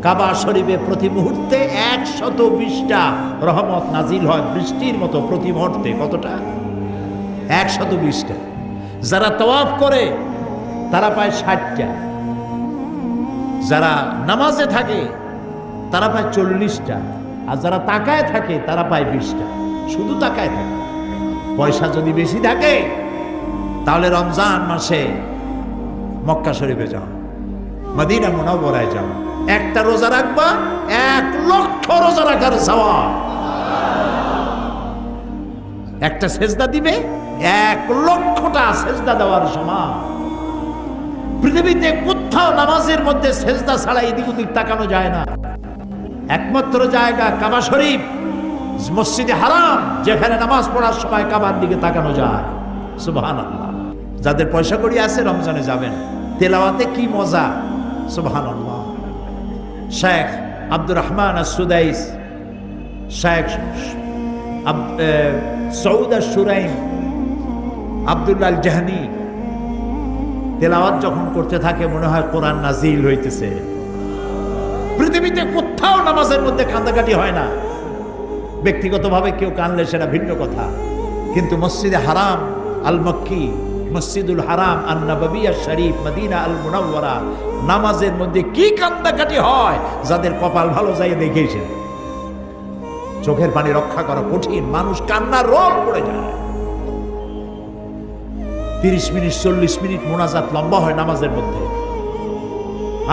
কাবা শরীফে প্রতি মুহূর্তে 120টা রহমত নাজিল হয় বৃষ্টির মতো প্রতি মুহূর্তে। কতটা? 120টা। যারা তাওয়াফ করে তারা পায় 60টা, যারা নামাজে থাকে তারা পায় 40টা, আর যারা তাকায় থাকে তারা পায় 20টা। শুধু তাকায় থাকে। পয়সা যদি বেশি থাকে তাহলে রমজান মাসে মক্কা শরীফে যাও, মদিনা মুনাওয়ারায় যাও, একটা রোজা রাখবা 1 লক্ষ রোজা রাখার সওয়াব। একটা সেজদা দিবে 1 লক্ষটা সেজদা দেওয়ার সমান। পৃথিবীতে কোথাও নামাজের মধ্যে সেজদা ছাড়া এদিক ওদিক তাকানো যায় না। একমাত্র জায়গা কাবা শরীফ, মসজিদে হারাম, যেখানে নামাজ পড়ার সময় কাবার দিকে তাকানো যায়। সুবহানাল্লাহ। যাদের পয়সা কড়ি আছে রমজানে যাবেন, তেলাওয়াতে কি মজা। সুবহানাল্লাহ। শেখ আব্দুর রহমান আস-সুদাইস, শেখ সৌদ আশ-শুরাইম, আব্দুল্লাহ আল জাহনি তেলাওয়াত যখন করতে থাকে মনে হয় কোরআন নাজিল হইতেছে। পৃথিবীতে কোথাও নামাজের মধ্যে কান্দাকাটি হয় না। ব্যক্তিগতভাবে কেউ কানলে সেটা ভিন্ন কথা, কিন্তু মসজিদে হারাম আল মক্কি, মসজিদুল হারাম আন নববী শরীফ, মদিনা আল মুনাওয়ারা, নামাজের মধ্যে কি কান্দাকাটি হয় যাদের কপাল ভালো যায় দেখেছে। চোখের পানি রক্ষা করা কঠিন, মানুষ কান্নার রোল পড়ে যায়। 30 মিনিট 40 মিনিট মোনাজাত লম্বা হয় নামাজের মধ্যে,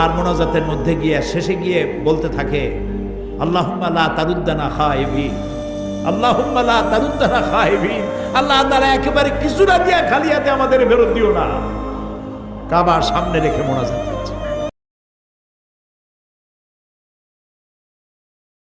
আর মোনাজাতের মধ্যে গিয়ে শেষে গিয়ে বলতে থাকে আল্লাহুম্মা লা তারুদ্দানা খাইবিন, আল্লাহুম্মা লা তারুদ্দানা খাইবিন। আল্লাহ তাআলা একেবারে কিছু না দিয়া খালি হাতে আমাদের ফেরত দিও না। কাবার সামনে রেখে মোনাজাত।